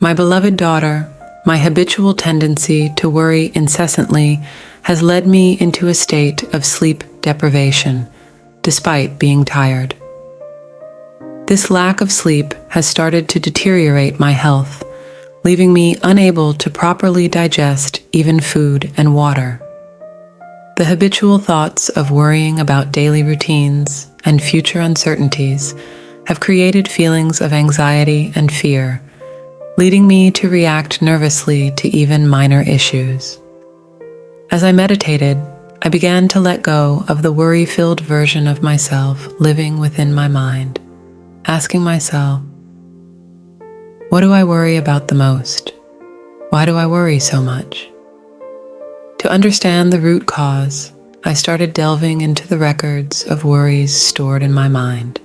My beloved daughter, my habitual tendency to worry incessantly has led me into a state of sleep deprivation, despite being tired. This lack of sleep has started to deteriorate my health, leaving me unable to properly digest even food and water. The habitual thoughts of worrying about daily routines and future uncertainties have created feelings of anxiety and fear, leading me to react nervously to even minor issues. As I meditated, I began to let go of the worry-filled version of myself living within my mind, asking myself, what do I worry about the most? Why do I worry so much? To understand the root cause, I started delving into the records of worries stored in my mind.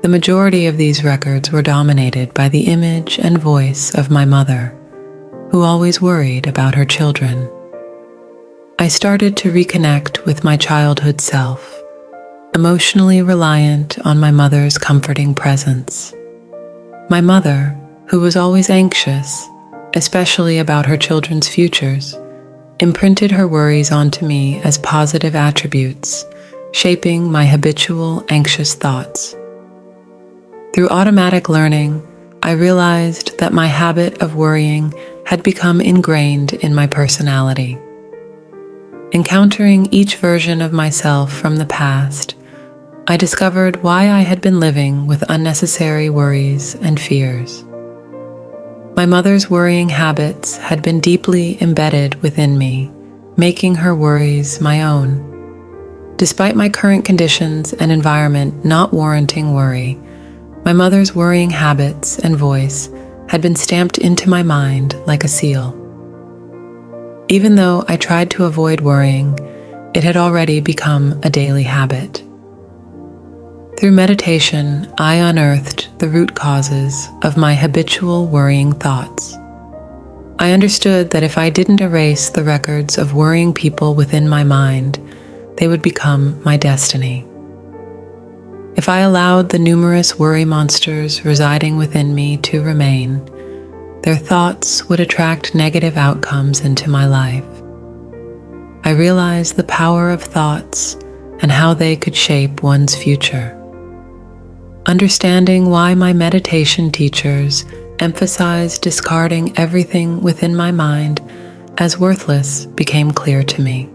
The majority of these records were dominated by the image and voice of my mother, who always worried about her children. I started to reconnect with my childhood self, emotionally reliant on my mother's comforting presence. My mother, who was always anxious, especially about her children's futures, imprinted her worries onto me as positive attributes, shaping my habitual anxious thoughts. Through automatic learning, I realized that my habit of worrying had become ingrained in my personality. Encountering each version of myself from the past, I discovered why I had been living with unnecessary worries and fears. My mother's worrying habits had been deeply embedded within me, making her worries my own. Despite my current conditions and environment not warranting worry, my mother's worrying habits and voice had been stamped into my mind like a seal. Even though I tried to avoid worrying, it had already become a daily habit. Through meditation, I unearthed the root causes of my habitual worrying thoughts. I understood that if I didn't erase the records of worrying people within my mind, they would become my destiny. If I allowed the numerous worry monsters residing within me to remain, their thoughts would attract negative outcomes into my life. I realized the power of thoughts and how they could shape one's future. Understanding why my meditation teachers emphasized discarding everything within my mind as worthless became clear to me.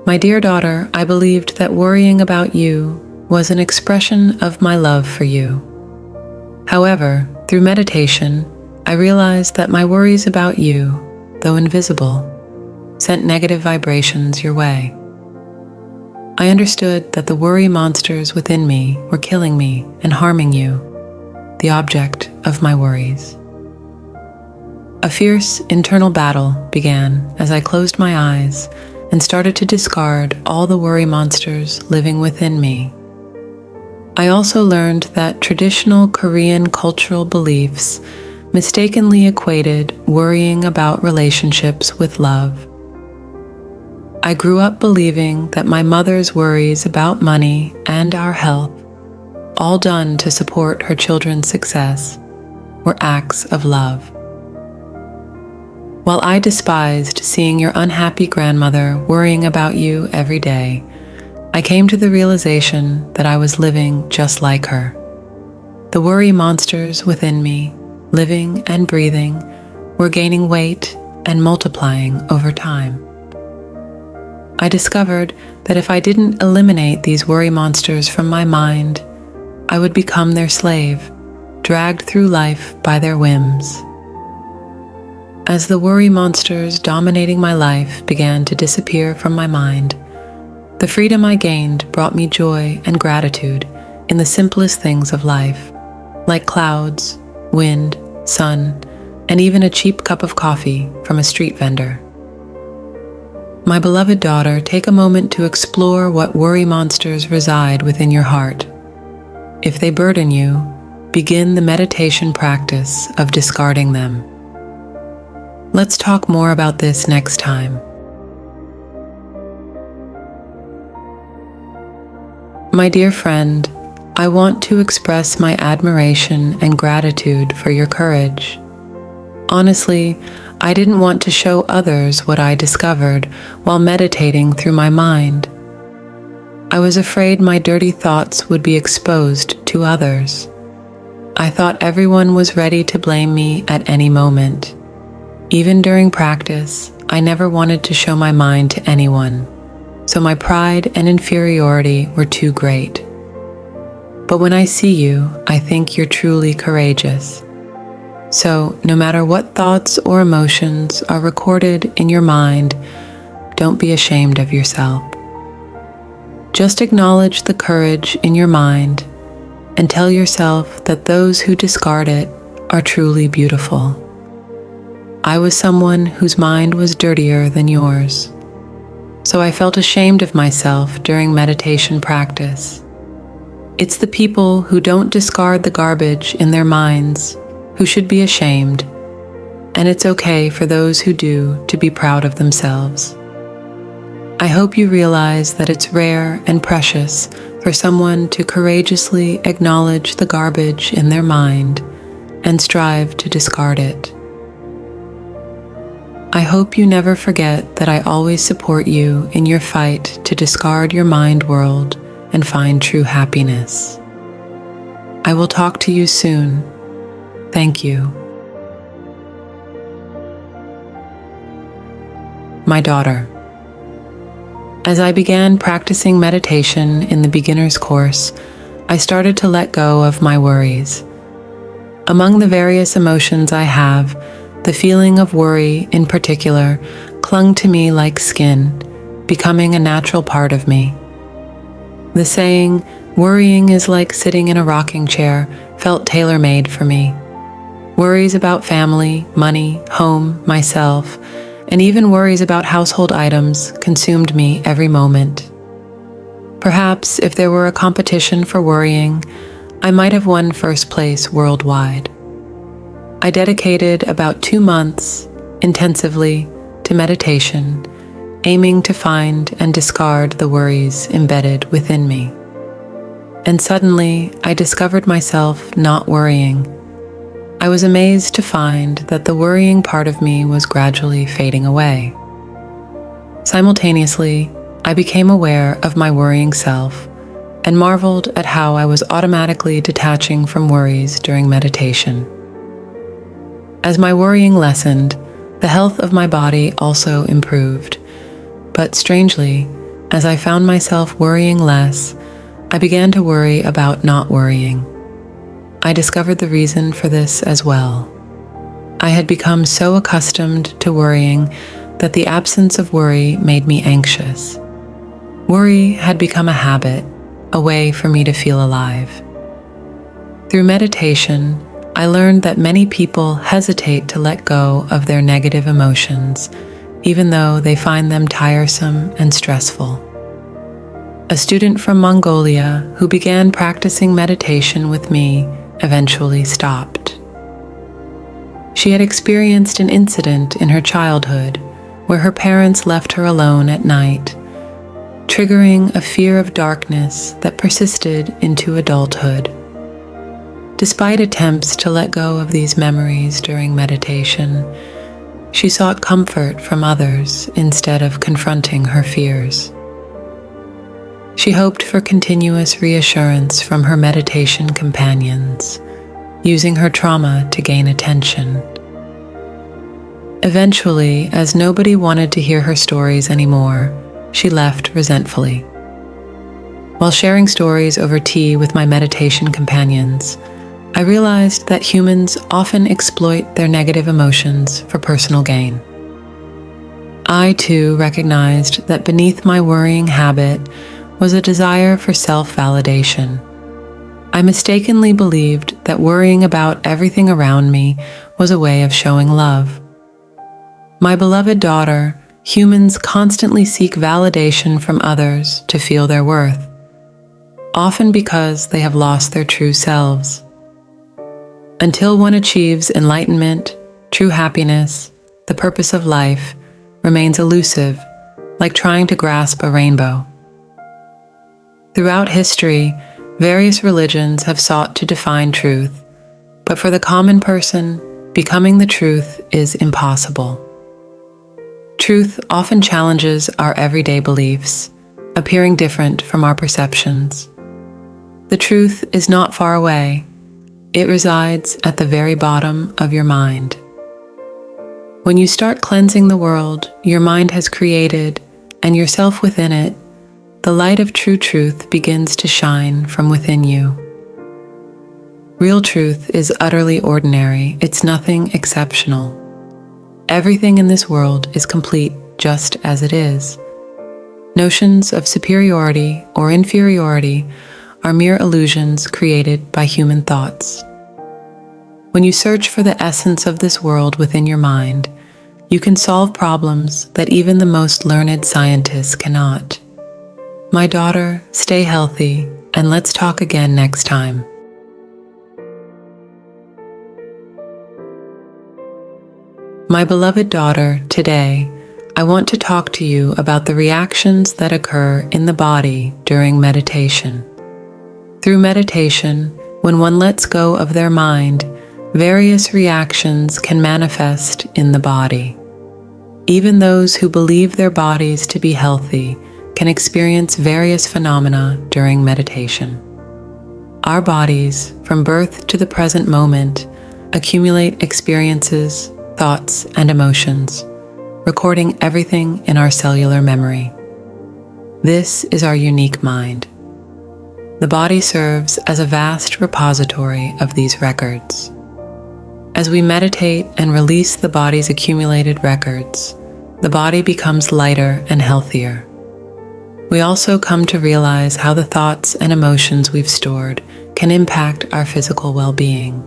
My dear daughter, I believed that worrying about you was an expression of my love for you. However, through meditation, I realized that my worries about you, though invisible, sent negative vibrations your way. I understood that the worry monsters within me were killing me and harming you, the object of my worries. A fierce internal battle began as I closed my eyes and started to discard all the worry monsters living within me. I also learned that traditional Korean cultural beliefs mistakenly equated worrying about relationships with love. I grew up believing that my mother's worries about money and our health, all done to support her children's success, were acts of love. While I despised seeing your unhappy grandmother worrying about you every day, I came to the realization that I was living just like her. The worry monsters within me, living and breathing, were gaining weight and multiplying over time. I discovered that if I didn't eliminate these worry monsters from my mind, I would become their slave, dragged through life by their whims. As the worry monsters dominating my life began to disappear from my mind, the freedom I gained brought me joy and gratitude in the simplest things of life, like clouds, wind, sun, and even a cheap cup of coffee from a street vendor. My beloved daughter, take a moment to explore what worry monsters reside within your heart. If they burden you, begin the meditation practice of discarding them. Let's talk more about this next time. My dear friend, I want to express my admiration and gratitude for your courage. Honestly, I didn't want to show others what I discovered while meditating through my mind. I was afraid my dirty thoughts would be exposed to others. I thought everyone was ready to blame me at any moment. Even during practice, I never wanted to show my mind to anyone, so my pride and inferiority were too great. But when I see you, I think you're truly courageous. So, no matter what thoughts or emotions are recorded in your mind, don't be ashamed of yourself. Just acknowledge the courage in your mind and tell yourself that those who discard it are truly beautiful. I was someone whose mind was dirtier than yours, so I felt ashamed of myself during meditation practice. It's the people who don't discard the garbage in their minds who should be ashamed, and it's okay for those who do to be proud of themselves. I hope you realize that it's rare and precious for someone to courageously acknowledge the garbage in their mind and strive to discard it. I hope you never forget that I always support you in your fight to discard your mind world and find true happiness. I will talk to you soon. Thank you. My daughter. As I began practicing meditation in the beginner's course, I started to let go of my worries. Among the various emotions I have, the feeling of worry in particular clung to me like skin, becoming a natural part of me. The saying, "Worrying is like sitting in a rocking chair," felt tailor-made for me. Worries about family, money, home, myself, and even worries about household items consumed me every moment. Perhaps if there were a competition for worrying, I might have won first place worldwide. I dedicated about 2 months intensively to meditation, aiming to find and discard the worries embedded within me. And suddenly, I discovered myself not worrying. I was amazed to find that the worrying part of me was gradually fading away. Simultaneously, I became aware of my worrying self and marveled at how I was automatically detaching from worries during meditation. As my worrying lessened, the health of my body also improved. But strangely, as I found myself worrying less, I began to worry about not worrying. I discovered the reason for this as well. I had become so accustomed to worrying that the absence of worry made me anxious. Worry had become a habit, a way for me to feel alive. Through meditation, I learned that many people hesitate to let go of their negative emotions, even though they find them tiresome and stressful. A student from Mongolia who began practicing meditation with me eventually stopped. She had experienced an incident in her childhood where her parents left her alone at night, triggering a fear of darkness that persisted into adulthood. Despite attempts to let go of these memories during meditation, she sought comfort from others instead of confronting her fears. She hoped for continuous reassurance from her meditation companions, using her trauma to gain attention. Eventually, as nobody wanted to hear her stories anymore, she left resentfully. While sharing stories over tea with my meditation companions, I realized that humans often exploit their negative emotions for personal gain. I, too, recognized that beneath my worrying habit was a desire for self-validation. I mistakenly believed that worrying about everything around me was a way of showing love. My beloved daughter, humans constantly seek validation from others to feel their worth, often because they have lost their true selves. Until one achieves enlightenment, true happiness, the purpose of life remains elusive, like trying to grasp a rainbow. Throughout history, Various religions have sought to define truth, but for the common person, becoming the truth is impossible. Truth often challenges our everyday beliefs, appearing different from our perceptions. The truth is not far away. It resides at the very bottom of your mind. When you start cleansing the world your mind has created and yourself within it, the light of true truth begins to shine from within you. Real truth is utterly ordinary. It's nothing exceptional. Everything in this world is complete just as it is. Notions of superiority or inferiority are mere illusions created by human thoughts. When you search for the essence of this world within your mind, you can solve problems that even the most learned scientists cannot. My daughter, stay healthy, and let's talk again next time. My beloved daughter, today, I want to talk to you about the reactions that occur in the body during meditation. Through meditation, when one lets go of their mind, various reactions can manifest in the body. Even those who believe their bodies to be healthy can experience various phenomena during meditation. Our bodies, from birth to the present moment, accumulate experiences, thoughts, and emotions, recording everything in our cellular memory. This is our unique mind. The body serves as a vast repository of these records. As we meditate and release the body's accumulated records, the body becomes lighter and healthier. We also come to realize how the thoughts and emotions we've stored can impact our physical well-being.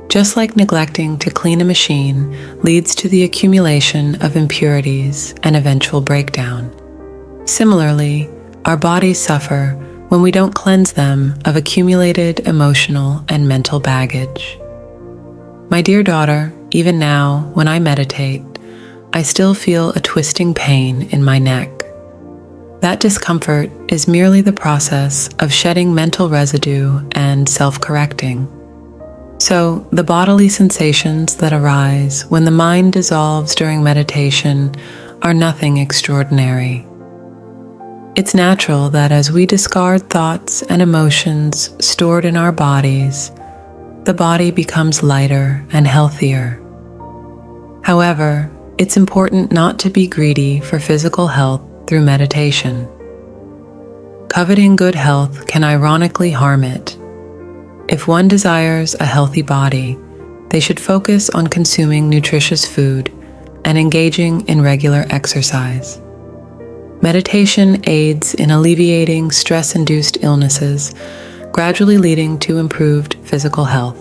Just like neglecting to clean a machine leads to the accumulation of impurities and eventual breakdown, similarly, our bodies suffer when we don't cleanse them of accumulated emotional and mental baggage. My dear daughter, even now, when I meditate, I still feel a twisting pain in my neck. That discomfort is merely the process of shedding mental residue and self-correcting. So, the bodily sensations that arise when the mind dissolves during meditation are nothing extraordinary. It's natural that as we discard thoughts and emotions stored in our bodies, the body becomes lighter and healthier. However, it's important not to be greedy for physical health through meditation. Coveting good health can ironically harm it. If one desires a healthy body, they should focus on consuming nutritious food and engaging in regular exercise. Meditation aids in alleviating stress-induced illnesses, gradually leading to improved physical health.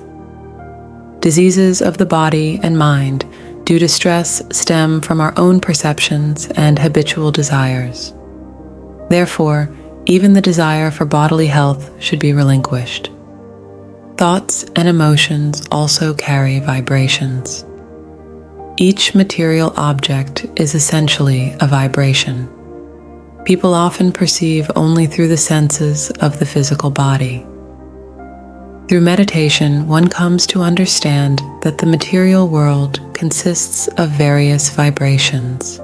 Diseases of the body and mind due to stress stem from our own perceptions and habitual desires. Therefore, even the desire for bodily health should be relinquished. Thoughts and emotions also carry vibrations. Each material object is essentially a vibration. People often perceive only through the senses of the physical body. Through meditation, one comes to understand that the material world consists of various vibrations.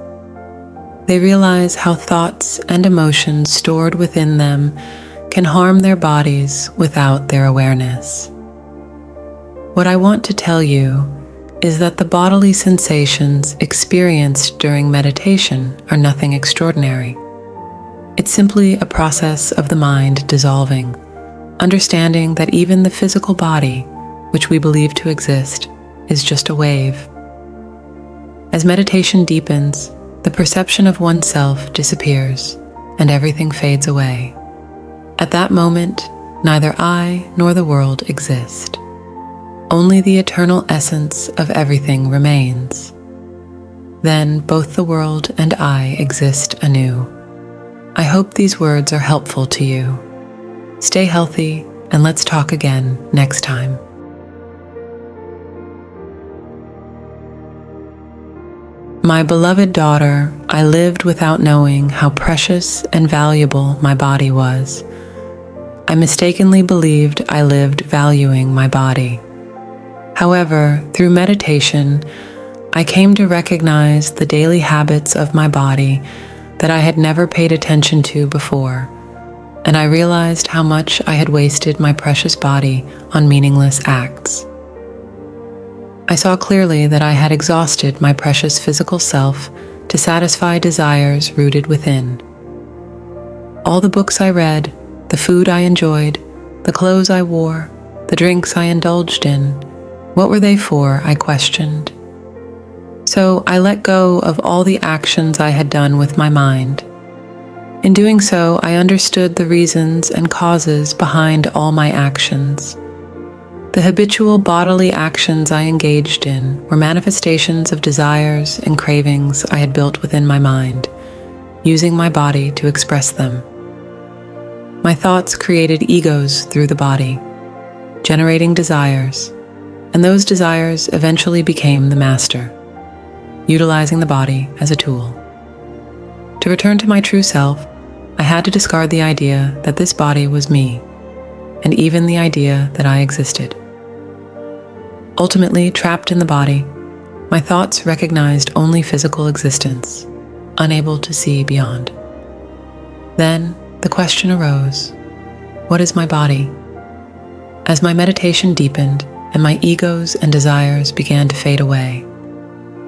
They realize how thoughts and emotions stored within them can harm their bodies without their awareness. What I want to tell you is that the bodily sensations experienced during meditation are nothing extraordinary. It's simply a process of the mind dissolving, understanding that even the physical body, which we believe to exist, is just a wave. As meditation deepens, the perception of oneself disappears and everything fades away. At that moment, neither I nor the world exist. Only the eternal essence of everything remains. Then both the world and I exist anew. I hope these words are helpful to you. Stay healthy, and let's talk again next time. My beloved daughter, I lived without knowing how precious and valuable my body was. I mistakenly believed I lived valuing my body. However, through meditation, I came to recognize the daily habits of my body that I had never paid attention to before, and I realized how much I had wasted my precious body on meaningless acts. I saw clearly that I had exhausted my precious physical self to satisfy desires rooted within. All the books I read, the food I enjoyed, the clothes I wore, the drinks I indulged in, what were they for, I questioned. So I let go of all the actions I had done with my mind. In doing so, I understood the reasons and causes behind all my actions. The habitual bodily actions I engaged in were manifestations of desires and cravings I had built within my mind, using my body to express them. My thoughts created egos through the body, generating desires, and those desires eventually became the master, utilizing the body as a tool. To return to my true self, I had to discard the idea that this body was me, and even the idea that I existed. Ultimately, trapped in the body, my thoughts recognized only physical existence, unable to see beyond. Then, the question arose, what is my body? As my meditation deepened and my egos and desires began to fade away,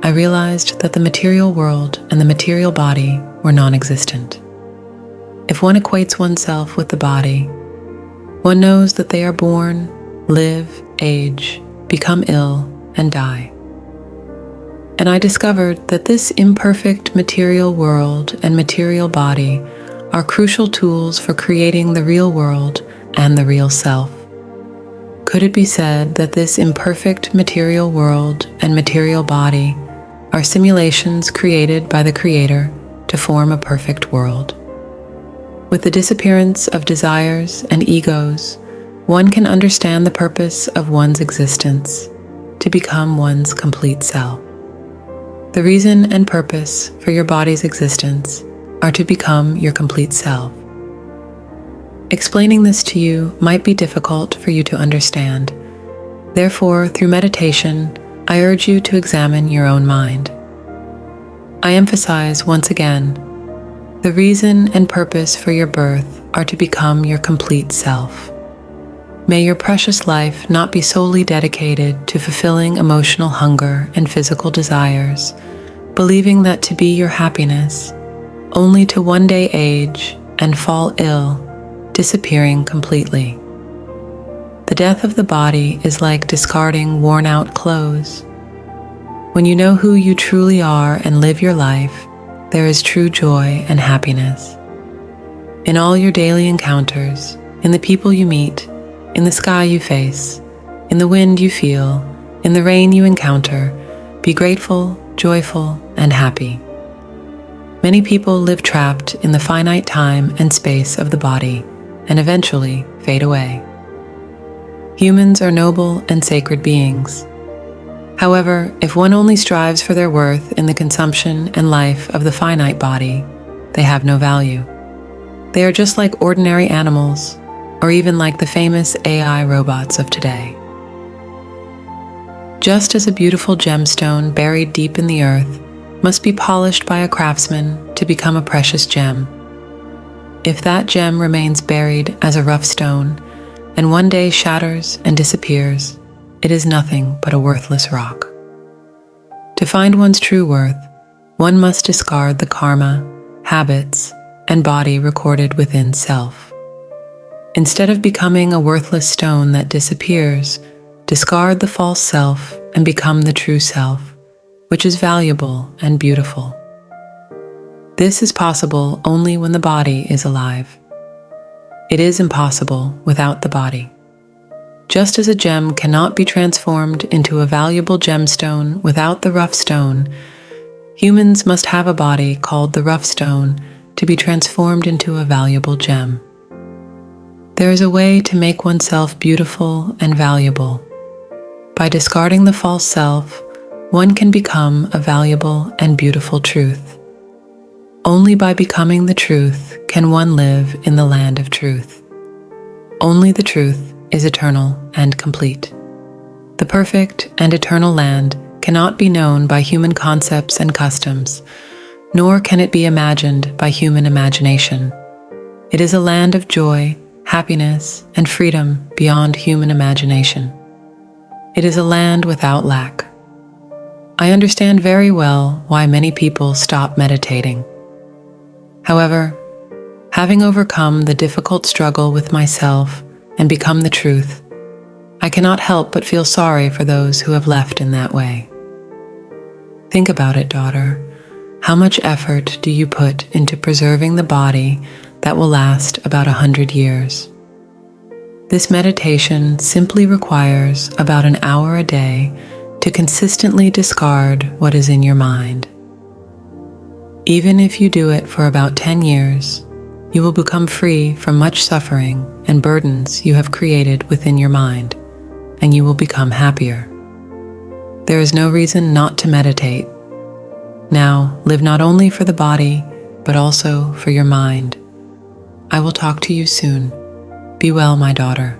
I realized that the material world and the material body were non-existent. If one equates oneself with the body, one knows that they are born, live, age, become ill, and die. And I discovered that this imperfect material world and material body are crucial tools for creating the real world and the real self. Could it be said that this imperfect material world and material body are simulations created by the Creator to form a perfect world? With the disappearance of desires and egos, one can understand the purpose of one's existence, to become one's complete self. The reason and purpose for your body's existence are to become your complete self. Explaining this to you might be difficult for you to understand. Therefore, through meditation, I urge you to examine your own mind. I emphasize once again, the reason and purpose for your birth are to become your complete self. May your precious life not be solely dedicated to fulfilling emotional hunger and physical desires, believing that to be your happiness, only to one day age and fall ill, disappearing completely. The death of the body is like discarding worn-out clothes. When you know who you truly are and live your life, there is true joy and happiness. In all your daily encounters, in the people you meet, in the sky you face, in the wind you feel, in the rain you encounter, be grateful, joyful, and happy. Many people live trapped in the finite time and space of the body and eventually fade away. Humans are noble and sacred beings. However, if one only strives for their worth in the consumption and life of the finite body, they have no value. They are just like ordinary animals, or even like the famous AI robots of today. Just as a beautiful gemstone buried deep in the earth must be polished by a craftsman to become a precious gem, if that gem remains buried as a rough stone and one day shatters and disappears, it is nothing but a worthless rock. To find one's true worth, one must discard the karma, habits, and body recorded within self. Instead of becoming a worthless stone that disappears, discard the false self and become the true self, which is valuable and beautiful. This is possible only when the body is alive. It is impossible without the body. Just as a gem cannot be transformed into a valuable gemstone without the rough stone, humans must have a body called the rough stone to be transformed into a valuable gem. There is a way to make oneself beautiful and valuable. By discarding the false self, one can become a valuable and beautiful truth. Only by becoming the truth can one live in the land of truth. Only the truth is eternal and complete. The perfect and eternal land cannot be known by human concepts and customs, nor can it be imagined by human imagination. It is a land of joy, happiness, and freedom beyond human imagination. It is a land without lack. I understand very well why many people stop meditating. However, having overcome the difficult struggle with myself and become the truth, I cannot help but feel sorry for those who have left in that way. Think about it, daughter. How much effort do you put into preserving the body that will last about 100 years? This meditation simply requires about an hour a day to consistently discard what is in your mind. Even if you do it for about 10 years, you will become free from much suffering and burdens you have created within your mind, and you will become happier. There is no reason not to meditate. Now, live not only for the body, but also for your mind. I will talk to you soon. Be well, my daughter.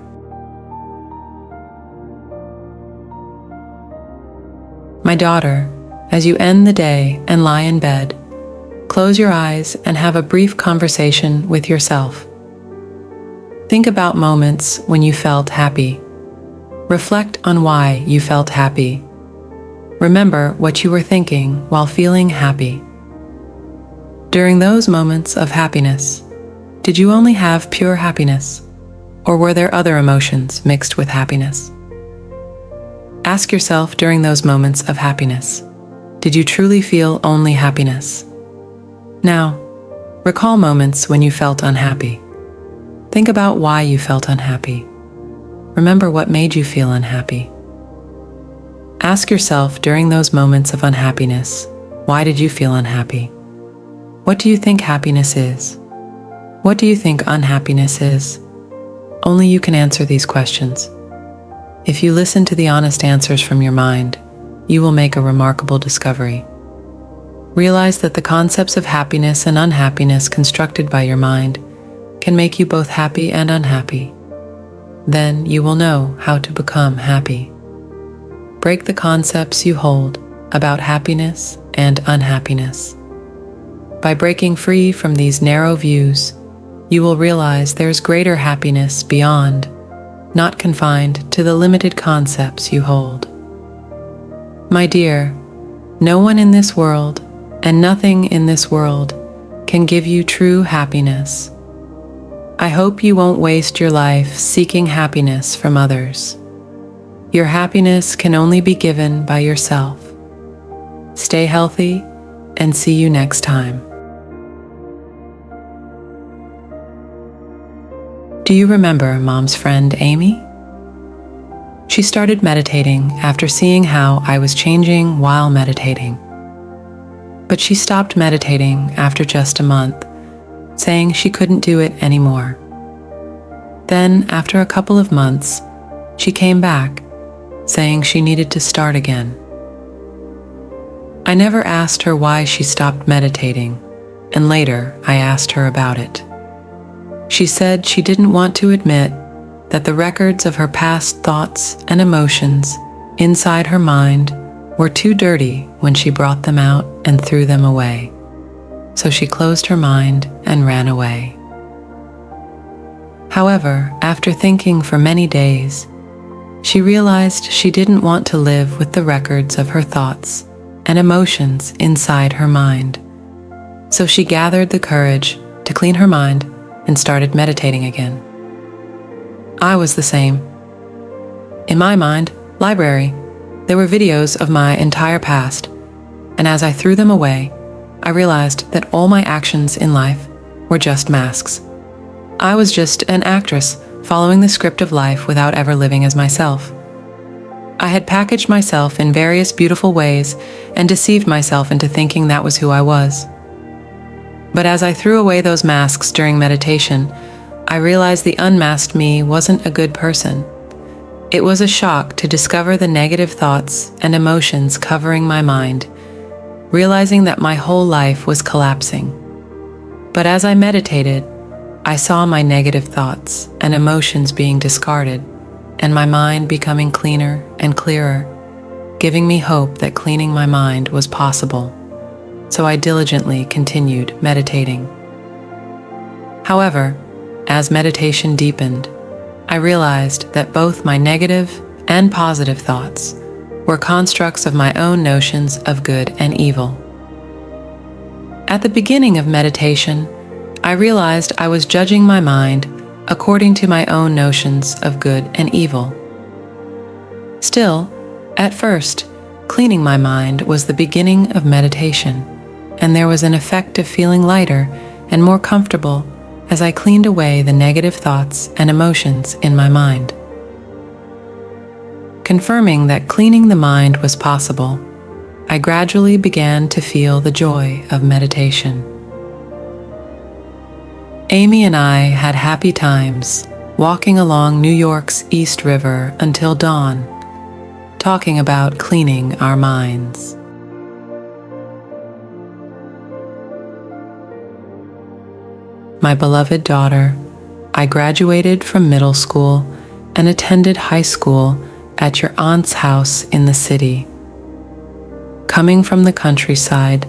My daughter, as you end the day and lie in bed, close your eyes and have a brief conversation with yourself. Think about moments when you felt happy. Reflect on why you felt happy. Remember what you were thinking while feeling happy. During those moments of happiness, did you only have pure happiness, or were there other emotions mixed with happiness? Ask yourself during those moments of happiness, did you truly feel only happiness? Now, recall moments when you felt unhappy. Think about why you felt unhappy. Remember what made you feel unhappy. Ask yourself during those moments of unhappiness, why did you feel unhappy? What do you think happiness is? What do you think unhappiness is? Only you can answer these questions. If you listen to the honest answers from your mind, you will make a remarkable discovery. Realize that the concepts of happiness and unhappiness constructed by your mind can make you both happy and unhappy. Then you will know how to become happy. Break the concepts you hold about happiness and unhappiness. By breaking free from these narrow views, you will realize there's greater happiness beyond, not confined to the limited concepts you hold. My dear, no one in this world and nothing in this world can give you true happiness. I hope you won't waste your life seeking happiness from others. Your happiness can only be given by yourself. Stay healthy and see you next time. Do you remember Mom's friend Amy? She started meditating after seeing how I was changing while meditating. But she stopped meditating after just a month, saying she couldn't do it anymore. Then, after a couple of months, she came back, saying she needed to start again. I never asked her why she stopped meditating, and later I asked her about it. She said she didn't want to admit that the records of her past thoughts and emotions inside her mind were too dirty when she brought them out and threw them away. So she closed her mind and ran away. However, after thinking for many days, she realized she didn't want to live with the records of her thoughts and emotions inside her mind. So she gathered the courage to clean her mind and started meditating again. I was the same. In my mind, library, there were videos of my entire past, and as I threw them away, I realized that all my actions in life were just masks. I was just an actress following the script of life without ever living as myself. I had packaged myself in various beautiful ways and deceived myself into thinking that was who I was. But as I threw away those masks during meditation, I realized the unmasked me wasn't a good person. It was a shock to discover the negative thoughts and emotions covering my mind, realizing that my whole life was collapsing. But as I meditated, I saw my negative thoughts and emotions being discarded, and my mind becoming cleaner and clearer, giving me hope that cleaning my mind was possible. So I diligently continued meditating. However, as meditation deepened, I realized that both my negative and positive thoughts were constructs of my own notions of good and evil. At the beginning of meditation, I realized I was judging my mind according to my own notions of good and evil. Still, at first, cleaning my mind was the beginning of meditation, and there was an effect of feeling lighter and more comfortable as I cleaned away the negative thoughts and emotions in my mind. Confirming that cleaning the mind was possible, I gradually began to feel the joy of meditation. Amy and I had happy times walking along New York's East River until dawn, talking about cleaning our minds. My beloved daughter, I graduated from middle school and attended high school at your aunt's house in the city. Coming from the countryside,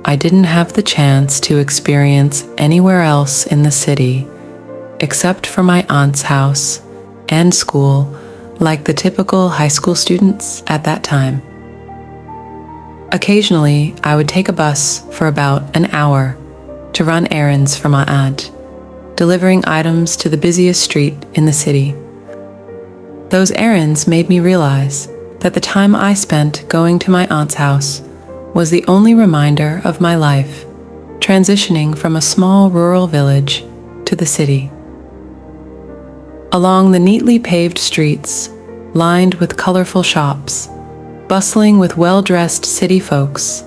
I didn't have the chance to experience anywhere else in the city except for my aunt's house and school, like the typical high school students at that time. Occasionally, I would take a bus for about an hour to run errands for my aunt, delivering items to the busiest street in the city. Those errands made me realize that the time I spent going to my aunt's house was the only reminder of my life, transitioning from a small rural village to the city. Along the neatly paved streets, lined with colorful shops, bustling with well-dressed city folks,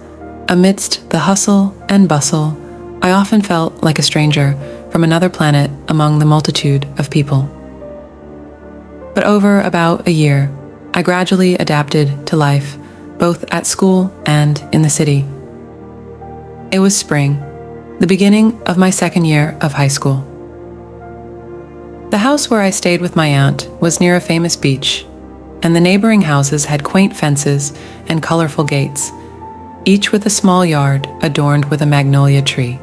amidst the hustle and bustle, I often felt like a stranger from another planet among the multitude of people. But over about a year, I gradually adapted to life, both at school and in the city. It was spring, the beginning of my second year of high school. The house where I stayed with my aunt was near a famous beach, and the neighboring houses had quaint fences and colorful gates, each with a small yard adorned with a magnolia tree.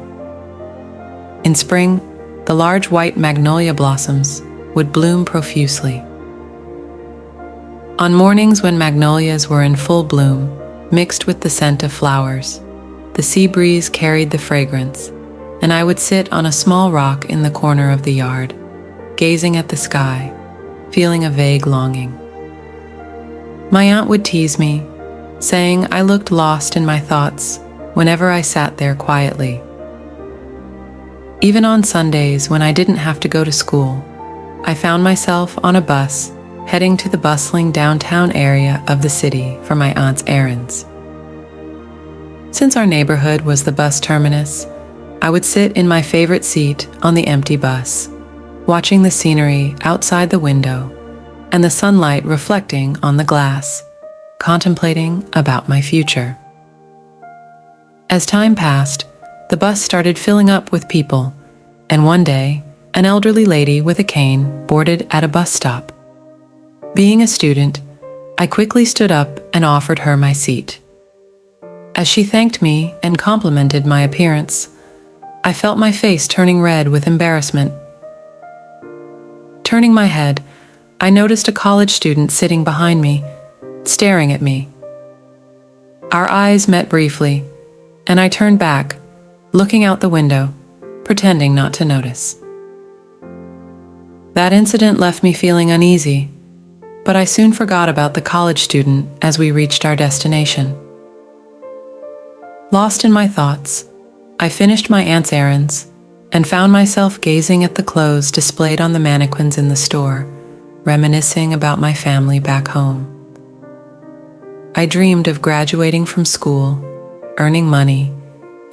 In spring, the large white magnolia blossoms would bloom profusely. On mornings when magnolias were in full bloom, mixed with the scent of flowers, the sea breeze carried the fragrance, and I would sit on a small rock in the corner of the yard, gazing at the sky, feeling a vague longing. My aunt would tease me, saying I looked lost in my thoughts whenever I sat there quietly. Even on Sundays when I didn't have to go to school, I found myself on a bus heading to the bustling downtown area of the city for my aunt's errands. Since our neighborhood was the bus terminus, I would sit in my favorite seat on the empty bus, watching the scenery outside the window and the sunlight reflecting on the glass, contemplating about my future. As time passed, the bus started filling up with people, and one day, an elderly lady with a cane boarded at a bus stop. Being a student, I quickly stood up and offered her my seat. As she thanked me and complimented my appearance, I felt my face turning red with embarrassment. Turning my head, I noticed a college student sitting behind me, staring at me. Our eyes met briefly, and I turned back, looking out the window, pretending not to notice. That incident left me feeling uneasy, but I soon forgot about the college student as we reached our destination. Lost in my thoughts, I finished my aunt's errands and found myself gazing at the clothes displayed on the mannequins in the store, reminiscing about my family back home. I dreamed of graduating from school, earning money,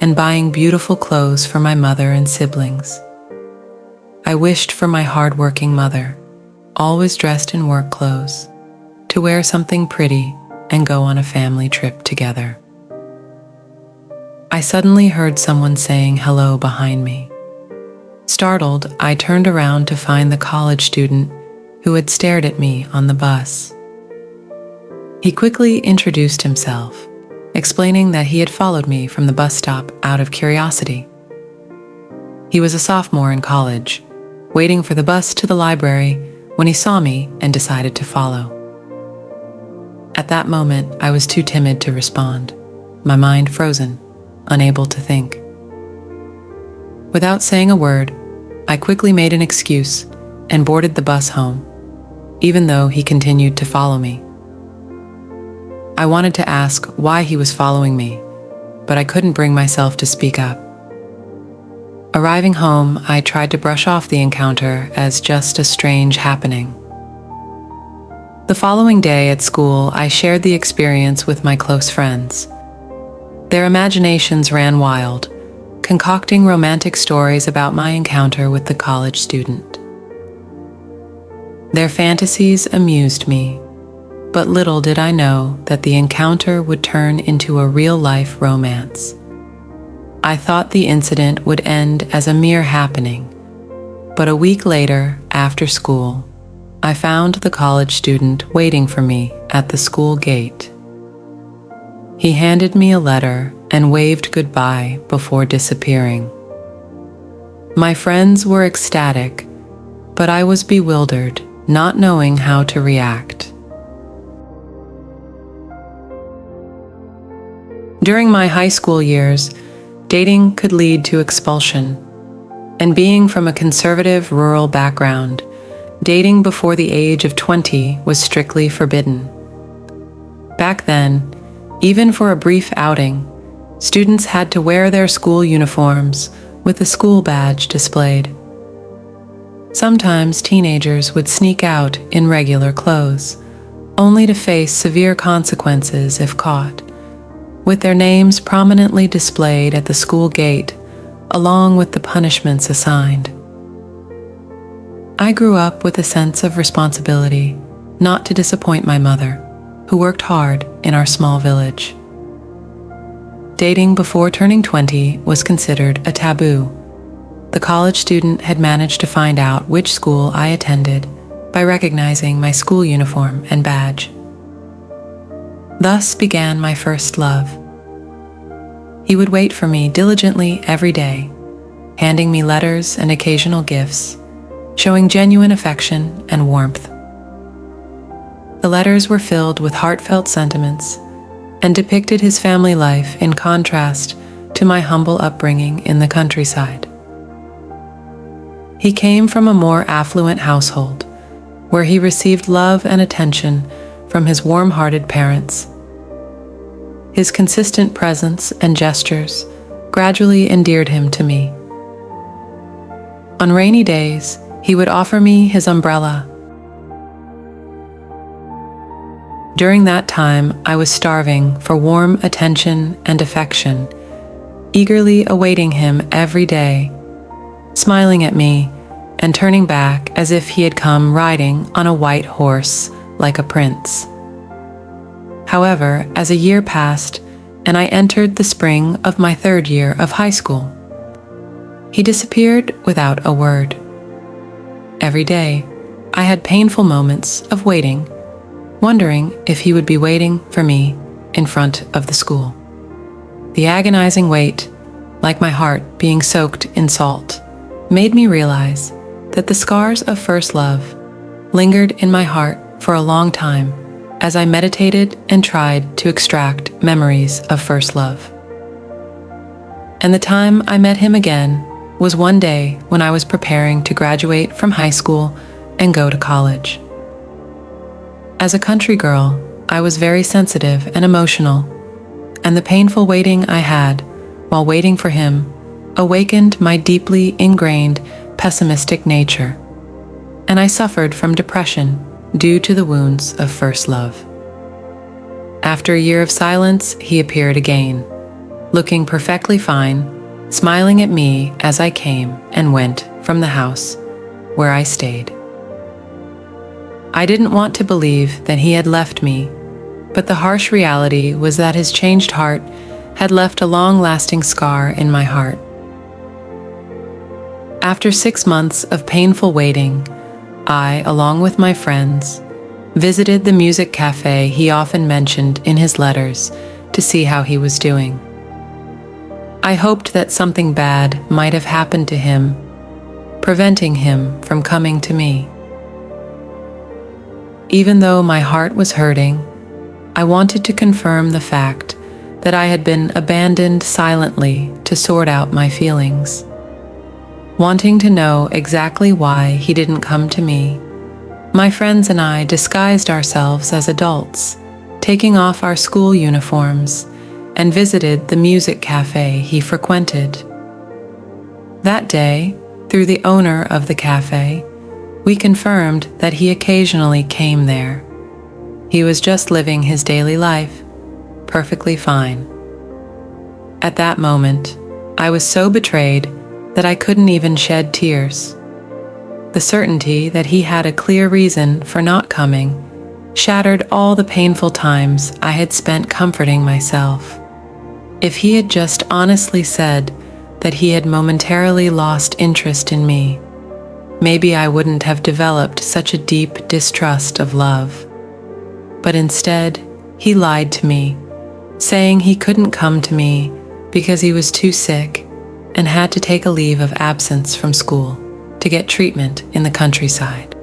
and buying beautiful clothes for my mother and siblings. I wished for my hard-working mother, always dressed in work clothes, to wear something pretty and go on a family trip together. I suddenly heard someone saying hello behind me. Startled, I turned around to find the college student who had stared at me on the bus. He quickly introduced himself, explaining that he had followed me from the bus stop out of curiosity. He was a sophomore in college, waiting for the bus to the library when he saw me and decided to follow. At that moment, I was too timid to respond, my mind frozen, unable to think. Without saying a word, I quickly made an excuse and boarded the bus home, even though he continued to follow me. I wanted to ask why he was following me, but I couldn't bring myself to speak up. Arriving home, I tried to brush off the encounter as just a strange happening. The following day at school, I shared the experience with my close friends. Their imaginations ran wild, concocting romantic stories about my encounter with the college student. Their fantasies amused me, but little did I know that the encounter would turn into a real-life romance. I thought the incident would end as a mere happening, but a week later, after school, I found the college student waiting for me at the school gate. He handed me a letter and waved goodbye before disappearing. My friends were ecstatic, but I was bewildered, not knowing how to react. During my high school years, dating could lead to expulsion, and being from a conservative rural background, dating before the age of 20 was strictly forbidden. Back then, even for a brief outing, students had to wear their school uniforms with a school badge displayed. Sometimes teenagers would sneak out in regular clothes, only to face severe consequences if caught, with their names prominently displayed at the school gate, along with the punishments assigned. I grew up with a sense of responsibility not to disappoint my mother, who worked hard in our small village. Dating before turning 20 was considered a taboo. The college student had managed to find out which school I attended by recognizing my school uniform and badge. Thus began my first love. He would wait for me diligently every day, handing me letters and occasional gifts, showing genuine affection and warmth. The letters were filled with heartfelt sentiments and depicted his family life in contrast to my humble upbringing in the countryside. He came from a more affluent household, where he received love and attention from his warm-hearted parents. His consistent presence and gestures gradually endeared him to me. On rainy days, he would offer me his umbrella. During that time, I was starving for warm attention and affection, eagerly awaiting him every day, smiling at me and turning back as if he had come riding on a white horse like a prince. However, as a year passed and I entered the spring of my third year of high school, he disappeared without a word. Every day, I had painful moments of waiting, wondering if he would be waiting for me in front of the school. The agonizing wait, like my heart being soaked in salt, made me realize that the scars of first love lingered in my heart for a long time as I meditated and tried to extract memories of first love. And the time I met him again was one day when I was preparing to graduate from high school and go to college. As a country girl, I was very sensitive and emotional, and the painful waiting I had while waiting for him awakened my deeply ingrained pessimistic nature, and I suffered from depression due to the wounds of first love. After a year of silence, he appeared again, looking perfectly fine, smiling at me as I came and went from the house where I stayed. I didn't want to believe that he had left me, but the harsh reality was that his changed heart had left a long-lasting scar in my heart. After 6 months of painful waiting, I, along with my friends, visited the music cafe he often mentioned in his letters to see how he was doing. I hoped that something bad might have happened to him, preventing him from coming to me. Even though my heart was hurting, I wanted to confirm the fact that I had been abandoned silently to sort out my feelings. Wanting to know exactly why he didn't come to me, my friends and I disguised ourselves as adults, taking off our school uniforms, and visited the music cafe he frequented. That day, through the owner of the cafe, we confirmed that he occasionally came there. He was just living his daily life, perfectly fine. At that moment, I was so betrayed that I couldn't even shed tears. The certainty that he had a clear reason for not coming shattered all the painful times I had spent comforting myself. If he had just honestly said that he had momentarily lost interest in me, maybe I wouldn't have developed such a deep distrust of love. But instead, he lied to me, saying he couldn't come to me because he was too sick and had to take a leave of absence from school to get treatment in the countryside.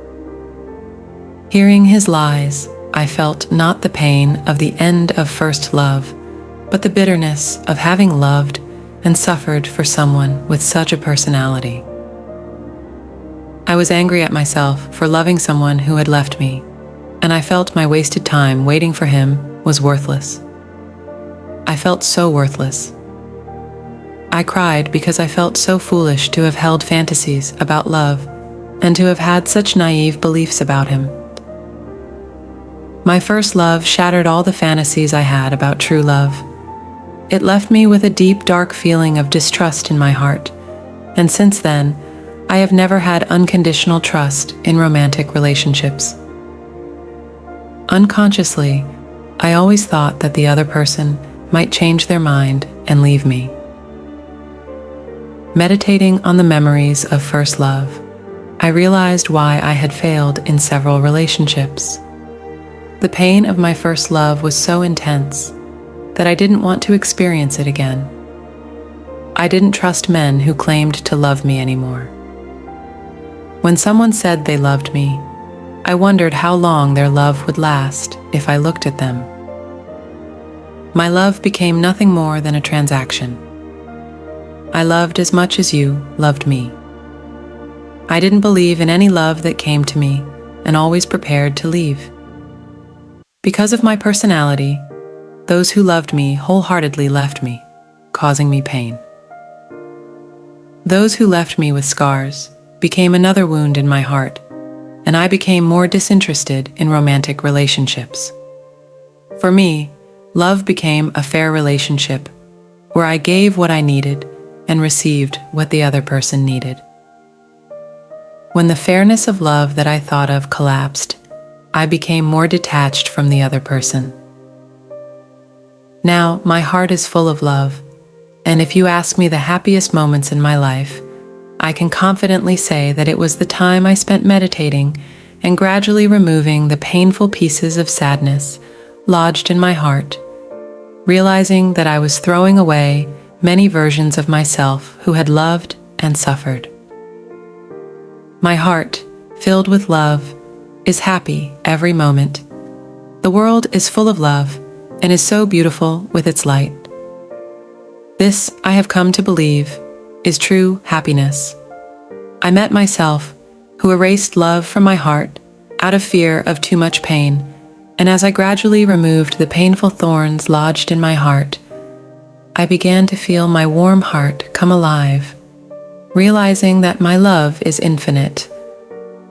Hearing his lies, I felt not the pain of the end of first love, but the bitterness of having loved and suffered for someone with such a personality. I was angry at myself for loving someone who had left me, and I felt my wasted time waiting for him was worthless. I felt so worthless. I cried because I felt so foolish to have held fantasies about love and to have had such naive beliefs about him. My first love shattered all the fantasies I had about true love. It left me with a deep, dark feeling of distrust in my heart, and since then, I have never had unconditional trust in romantic relationships. Unconsciously, I always thought that the other person might change their mind and leave me. Meditating on the memories of first love, I realized why I had failed in several relationships. The pain of my first love was so intense that I didn't want to experience it again. I didn't trust men who claimed to love me anymore. When someone said they loved me, I wondered how long their love would last if I looked at them. My love became nothing more than a transaction. I loved as much as you loved me. I didn't believe in any love that came to me and always prepared to leave. Because of my personality, those who loved me wholeheartedly left me, causing me pain. Those who left me with scars became another wound in my heart, and I became more disinterested in romantic relationships. For me, love became a fair relationship where I gave what I needed and received what the other person needed. When the fairness of love that I thought of collapsed, I became more detached from the other person. Now, my heart is full of love, and if you ask me the happiest moments in my life, I can confidently say that it was the time I spent meditating and gradually removing the painful pieces of sadness lodged in my heart, realizing that I was throwing away many versions of myself who had loved and suffered. My heart, filled with love, is happy every moment. The world is full of love and is so beautiful with its light. This, I have come to believe, is true happiness. I met myself, who erased love from my heart out of fear of too much pain, and as I gradually removed the painful thorns lodged in my heart, I began to feel my warm heart come alive, realizing that my love is infinite,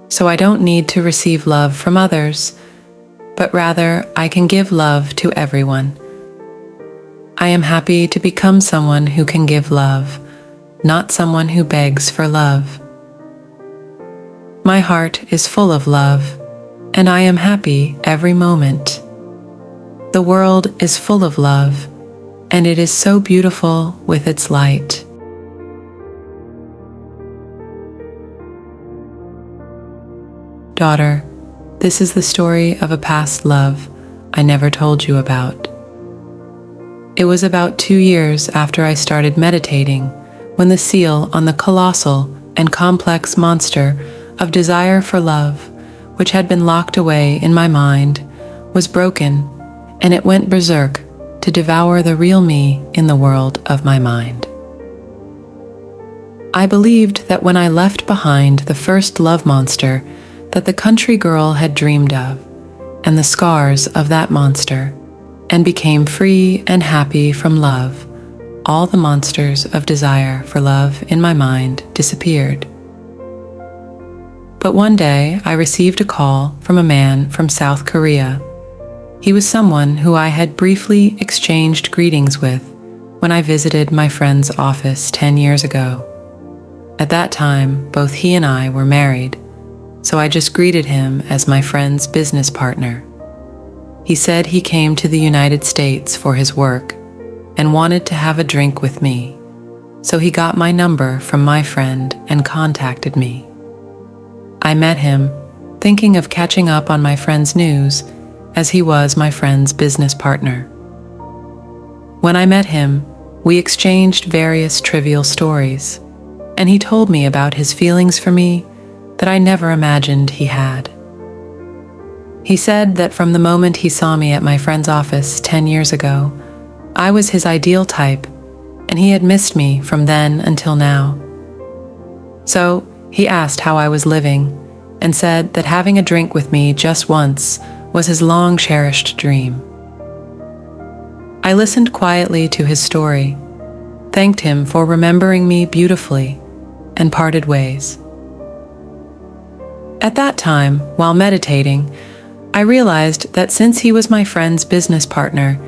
so I don't need to receive love from others, but rather I can give love to everyone. I am happy to become someone who can give love, not someone who begs for love. My heart is full of love, and I am happy every moment. The world is full of love, and it is so beautiful with its light. Daughter, this is the story of a past love I never told you about. It was about 2 years after I started meditating when the seal on the colossal and complex monster of desire for love, which had been locked away in my mind, was broken, and it went berserk to devour the real me in the world of my mind. I believed that when I left behind the first love monster that the country girl had dreamed of, and the scars of that monster, and became free and happy from love, all the monsters of desire for love in my mind disappeared. But one day I received a call from a man from South Korea. He was someone who I had briefly exchanged greetings with when I visited my friend's office 10 years ago. At that time, both he and I were married, so I just greeted him as my friend's business partner. He said he came to the United States for his work and wanted to have a drink with me, so he got my number from my friend and contacted me. I met him, thinking of catching up on my friend's news, as he was my friend's business partner. When I met him, we exchanged various trivial stories, and he told me about his feelings for me that I never imagined he had. He said that from the moment he saw me at my friend's office 10 years ago, I was his ideal type, and he had missed me from then until now. So he asked how I was living, and said that having a drink with me just once was his long-cherished dream. I listened quietly to his story, thanked him for remembering me beautifully, and parted ways. At that time, while meditating, I realized that since he was my friend's business partner,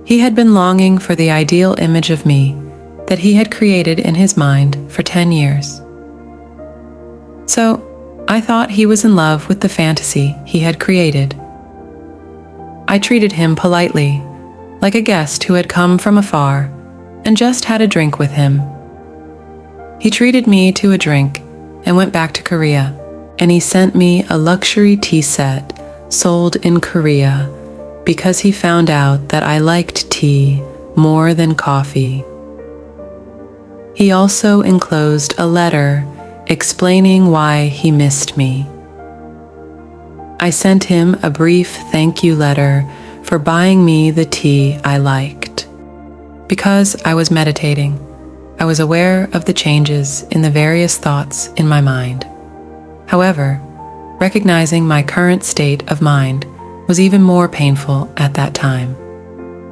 he had been longing for the ideal image of me that he had created in his mind for 10 years. So, I thought he was in love with the fantasy he had created. I treated him politely, like a guest who had come from afar, and just had a drink with him. He treated me to a drink and went back to Korea, and he sent me a luxury tea set sold in Korea because he found out that I liked tea more than coffee. He also enclosed a letter explaining why he missed me. I sent him a brief thank you letter for buying me the tea I liked. Because I was meditating, I was aware of the changes in the various thoughts in my mind. However, recognizing my current state of mind was even more painful at that time.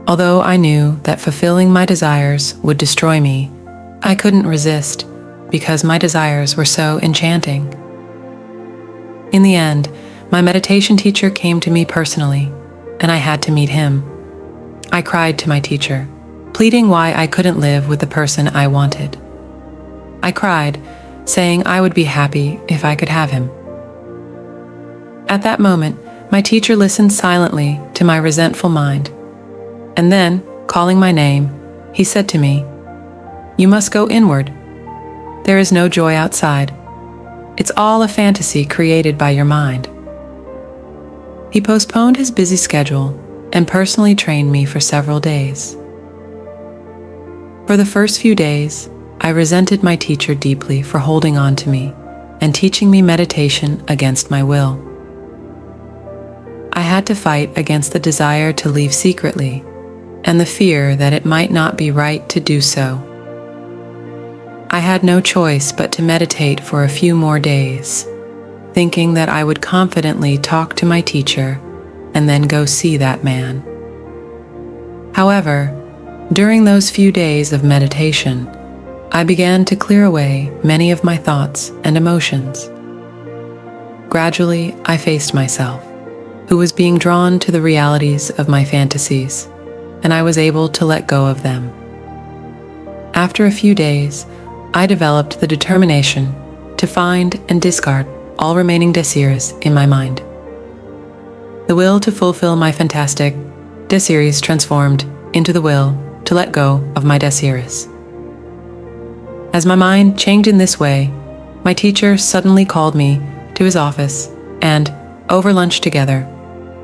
Although I knew that fulfilling my desires would destroy me, I couldn't resist because my desires were so enchanting. In the end, my meditation teacher came to me personally, and I had to meet him. I cried to my teacher, pleading why I couldn't live with the person I wanted. I cried, saying I would be happy if I could have him. At that moment, my teacher listened silently to my resentful mind, and then, calling my name, he said to me, "You must go inward. There is no joy outside. It's all a fantasy created by your mind." He postponed his busy schedule and personally trained me for several days. For the first few days, I resented my teacher deeply for holding on to me and teaching me meditation against my will. I had to fight against the desire to leave secretly and the fear that it might not be right to do so. I had no choice but to meditate for a few more days, thinking that I would confidently talk to my teacher and then go see that man. However, during those few days of meditation, I began to clear away many of my thoughts and emotions. Gradually, I faced myself, who was being drawn to the realities of my fantasies, and I was able to let go of them. After a few days, I developed the determination to find and discard all remaining desirs in my mind. The will to fulfill my fantastic desirs transformed into the will to let go of my desirs. As my mind changed in this way, my teacher suddenly called me to his office and, over lunch together,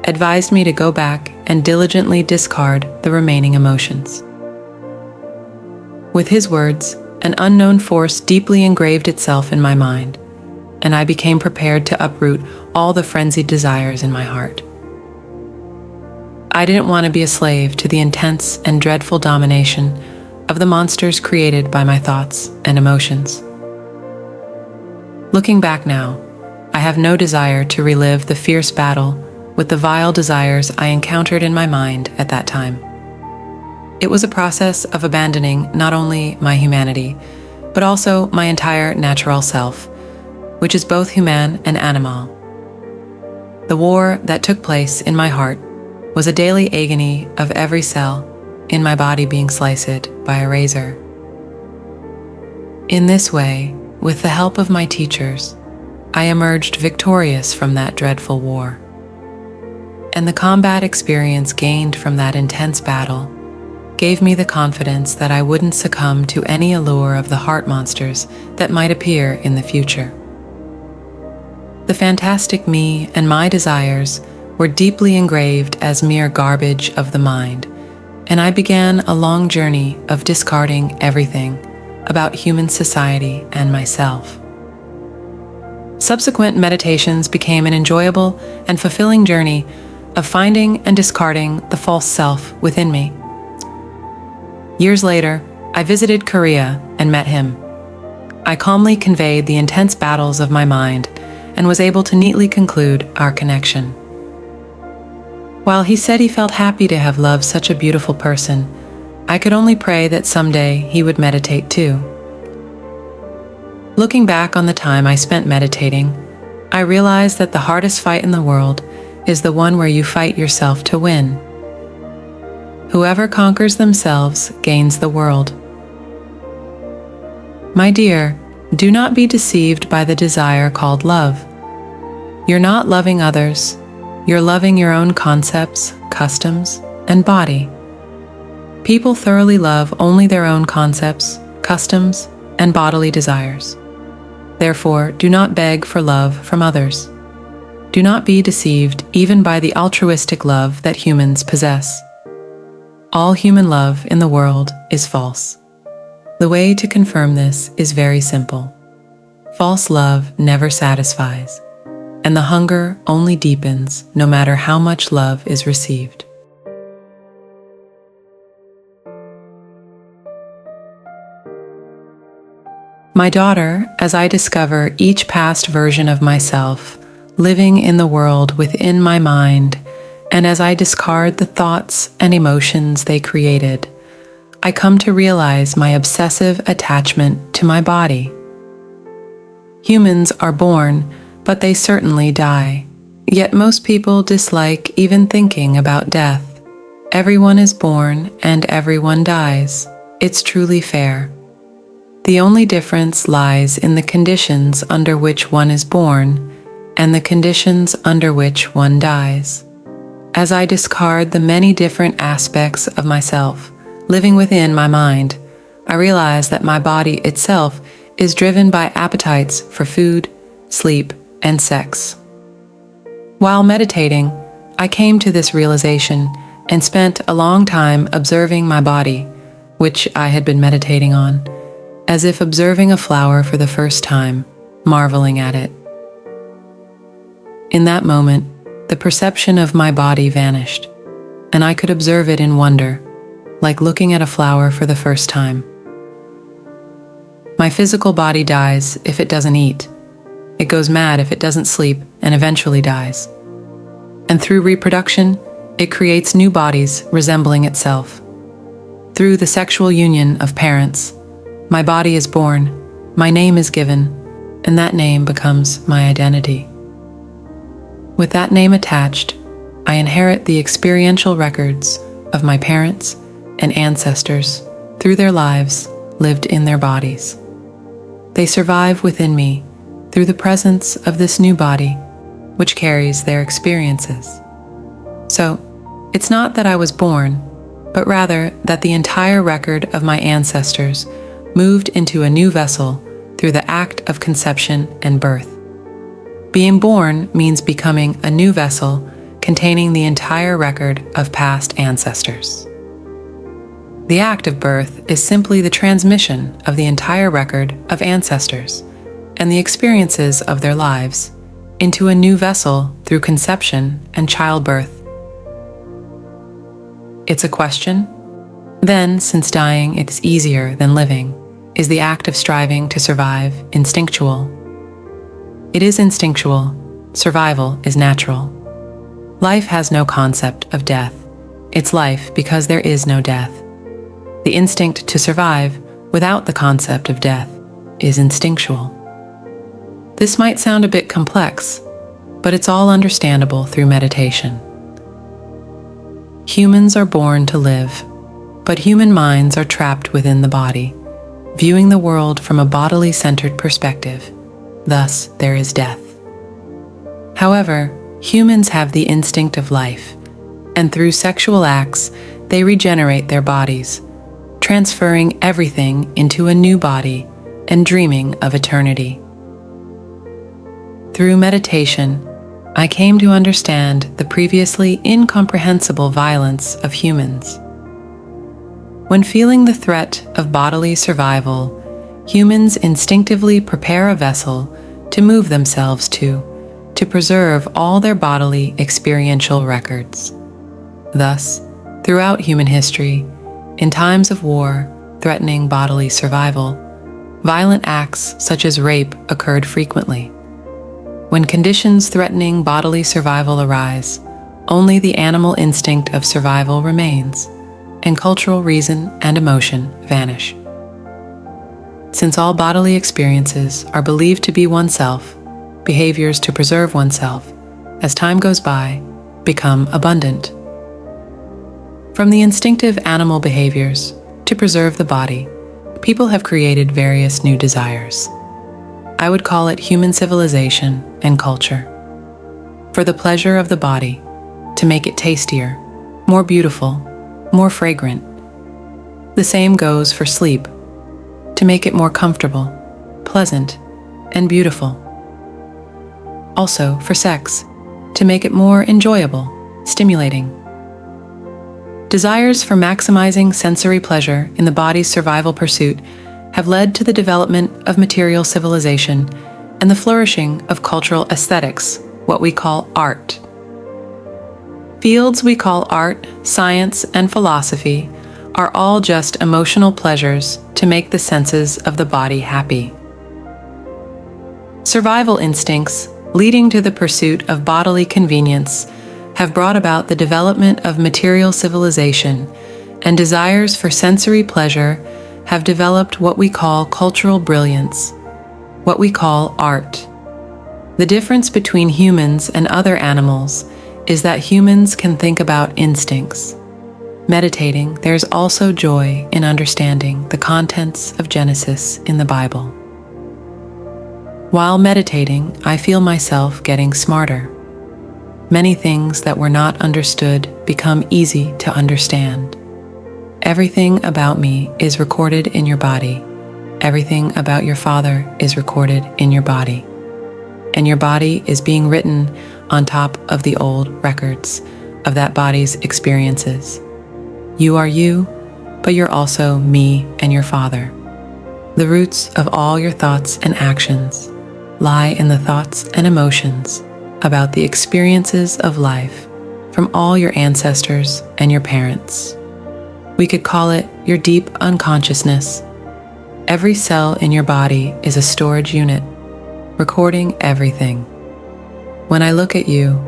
advised me to go back and diligently discard the remaining emotions. With his words, an unknown force deeply engraved itself in my mind, and I became prepared to uproot all the frenzied desires in my heart. I didn't want to be a slave to the intense and dreadful domination of the monsters created by my thoughts and emotions. Looking back now, I have no desire to relive the fierce battle with the vile desires I encountered in my mind at that time. It was a process of abandoning not only my humanity, but also my entire natural self, which is both human and animal. The war that took place in my heart was a daily agony of every cell in my body being sliced by a razor. In this way, with the help of my teachers, I emerged victorious from that dreadful war. And the combat experience gained from that intense battle gave me the confidence that I wouldn't succumb to any allure of the heart monsters that might appear in the future. The fantastic me and my desires were deeply engraved as mere garbage of the mind, and I began a long journey of discarding everything about human society and myself. Subsequent meditations became an enjoyable and fulfilling journey of finding and discarding the false self within me. Years later, I visited Korea and met him. I calmly conveyed the intense battles of my mind and was able to neatly conclude our connection. While he said he felt happy to have loved such a beautiful person, I could only pray that someday he would meditate too. Looking back on the time I spent meditating, I realized that the hardest fight in the world is the one where you fight yourself to win. Whoever conquers themselves gains the world. My dear, do not be deceived by the desire called love. You're not loving others. You're loving your own concepts, customs, and body. People thoroughly love only their own concepts, customs, and bodily desires. Therefore, do not beg for love from others. Do not be deceived even by the altruistic love that humans possess. All human love in the world is false. The way to confirm this is very simple. False love never satisfies, and the hunger only deepens no matter how much love is received. My daughter, as I discover each past version of myself living in the world within my mind, and as I discard the thoughts and emotions they created, I come to realize my obsessive attachment to my body. Humans are born, but they certainly die. Yet most people dislike even thinking about death. Everyone is born and everyone dies. It's truly fair. The only difference lies in the conditions under which one is born and the conditions under which one dies. As I discard the many different aspects of myself living within my mind, I realize that my body itself is driven by appetites for food, sleep, and sex. While meditating, I came to this realization and spent a long time observing my body, which I had been meditating on, as if observing a flower for the first time, marveling at it. In that moment, the perception of my body vanished, and I could observe it in wonder, like looking at a flower for the first time. My physical body dies if it doesn't eat. It goes mad if it doesn't sleep and eventually dies. And through reproduction, it creates new bodies resembling itself. Through the sexual union of parents, my body is born, my name is given, and that name becomes my identity. With that name attached, I inherit the experiential records of my parents and ancestors through their lives lived in their bodies. They survive within me through the presence of this new body, which carries their experiences. So, it's not that I was born, but rather that the entire record of my ancestors moved into a new vessel through the act of conception and birth. Being born means becoming a new vessel containing the entire record of past ancestors. The act of birth is simply the transmission of the entire record of ancestors and the experiences of their lives into a new vessel through conception and childbirth. It's a question? Then, since dying is easier than living, is the act of striving to survive instinctual? It is instinctual. Survival is natural. Life has no concept of death. It's life because there is no death. The instinct to survive without the concept of death is instinctual. This might sound a bit complex, but it's all understandable through meditation. Humans are born to live, but human minds are trapped within the body, viewing the world from a bodily-centered perspective. Thus, there is death. However, humans have the instinct of life, and through sexual acts, they regenerate their bodies, transferring everything into a new body and dreaming of eternity. Through meditation, I came to understand the previously incomprehensible violence of humans. When feeling the threat of bodily survival, humans instinctively prepare a vessel to move themselves to preserve all their bodily experiential records. Thus, throughout human history, in times of war threatening bodily survival, violent acts such as rape occurred frequently. When conditions threatening bodily survival arise, only the animal instinct of survival remains, and cultural reason and emotion vanish. Since all bodily experiences are believed to be oneself, behaviors to preserve oneself, as time goes by, become abundant. From the instinctive animal behaviors to preserve the body, people have created various new desires. I would call it human civilization and culture. For the pleasure of the body, to make it tastier, more beautiful, more fragrant. The same goes for sleep, to make it more comfortable, pleasant, and beautiful. Also for sex, to make it more enjoyable, stimulating. Desires for maximizing sensory pleasure in the body's survival pursuit have led to the development of material civilization and the flourishing of cultural aesthetics, what we call art. Fields we call art, science, and philosophy are all just emotional pleasures to make the senses of the body happy. Survival instincts, leading to the pursuit of bodily convenience, have brought about the development of material civilization, and desires for sensory pleasure have developed what we call cultural brilliance, what we call art. The difference between humans and other animals is that humans can think about instincts. Meditating, there's also joy in understanding the contents of Genesis in the Bible. While meditating, I feel myself getting smarter. Many things that were not understood become easy to understand. Everything about me is recorded in your body. Everything about your father is recorded in your body. And your body is being written on top of the old records of that body's experiences. You are you, but you're also me and your father. The roots of all your thoughts and actions lie in the thoughts and emotions about the experiences of life from all your ancestors and your parents. We could call it your deep unconsciousness. Every cell in your body is a storage unit, recording everything. When I look at you,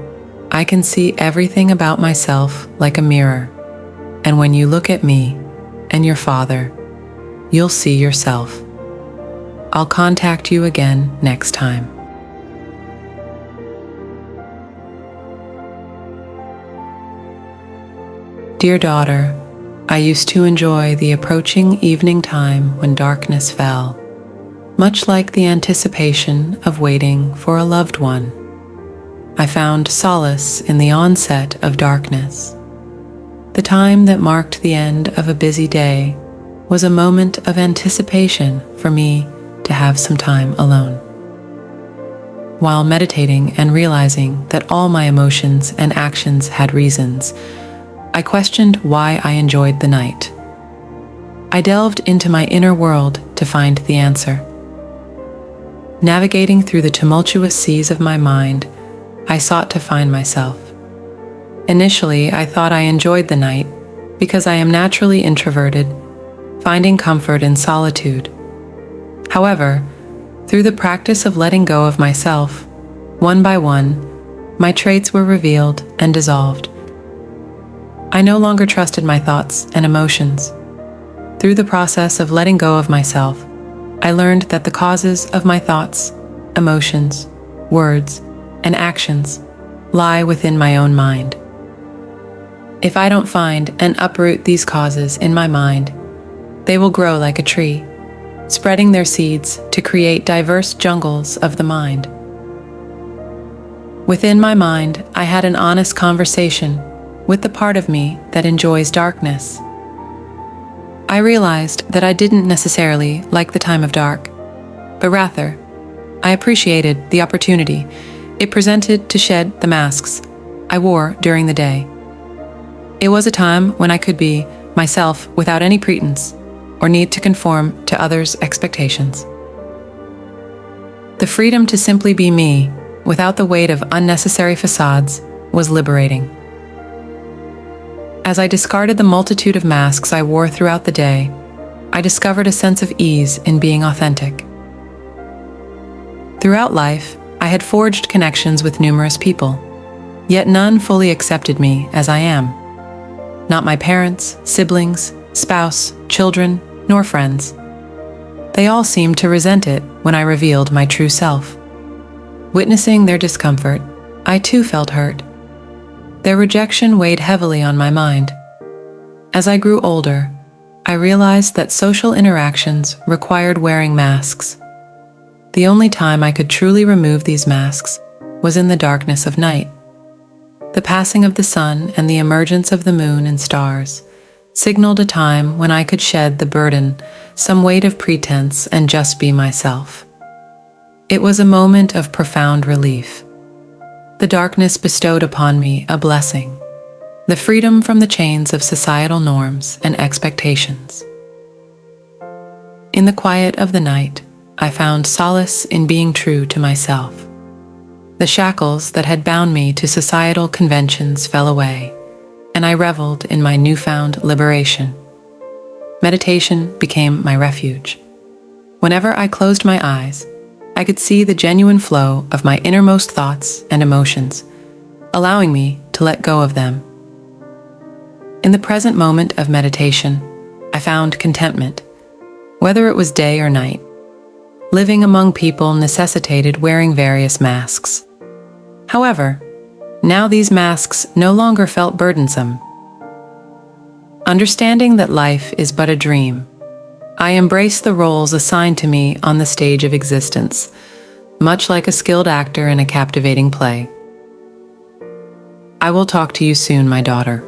I can see everything about myself like a mirror. And when you look at me and your father, you'll see yourself. I'll contact you again next time. Dear daughter, I used to enjoy the approaching evening time when darkness fell, much like the anticipation of waiting for a loved one. I found solace in the onset of darkness. The time that marked the end of a busy day was a moment of anticipation for me to have some time alone. while meditating and realizing that all my emotions and actions had reasons, I questioned why I enjoyed the night. I delved into my inner world to find the answer. Navigating through the tumultuous seas of my mind, I sought to find myself. Initially, I thought I enjoyed the night because I am naturally introverted, finding comfort in solitude. However, through the practice of letting go of myself, one by one, my traits were revealed and dissolved. I no longer trusted my thoughts and emotions. Through the process of letting go of myself, I learned that the causes of my thoughts, emotions, words, and actions lie within my own mind. If I don't find and uproot these causes in my mind, they will grow like a tree, spreading their seeds to create diverse jungles of the mind. Within my mind, I had an honest conversation with the part of me that enjoys darkness. I realized that I didn't necessarily like the time of dark, but rather, I appreciated the opportunity it presented to shed the masks I wore during the day. It was a time when I could be myself without any pretense or need to conform to others' expectations. The freedom to simply be me without the weight of unnecessary facades was liberating. As I discarded the multitude of masks I wore throughout the day, I discovered a sense of ease in being authentic. Throughout life, I had forged connections with numerous people, yet none fully accepted me as I am. Not my parents, siblings, spouse, children, nor friends. They all seemed to resent it when I revealed my true self. Witnessing their discomfort, I too felt hurt. Their rejection weighed heavily on my mind. As I grew older, I realized that social interactions required wearing masks. The only time I could truly remove these masks was in the darkness of night. The passing of the sun and the emergence of the moon and stars signaled a time when I could shed the burden, some weight of pretense, and just be myself. It was a moment of profound relief. The darkness bestowed upon me a blessing, the freedom from the chains of societal norms and expectations. In the quiet of the night, I found solace in being true to myself. The shackles that had bound me to societal conventions fell away, and I reveled in my newfound liberation. Meditation became my refuge. Whenever I closed my eyes, I could see the genuine flow of my innermost thoughts and emotions, allowing me to let go of them. In the present moment of meditation, I found contentment, whether it was day or night. Living among people necessitated wearing various masks. However, now these masks no longer felt burdensome. Understanding that life is but a dream, I embraced the roles assigned to me on the stage of existence, much like a skilled actor in a captivating play. I will talk to you soon, my daughter.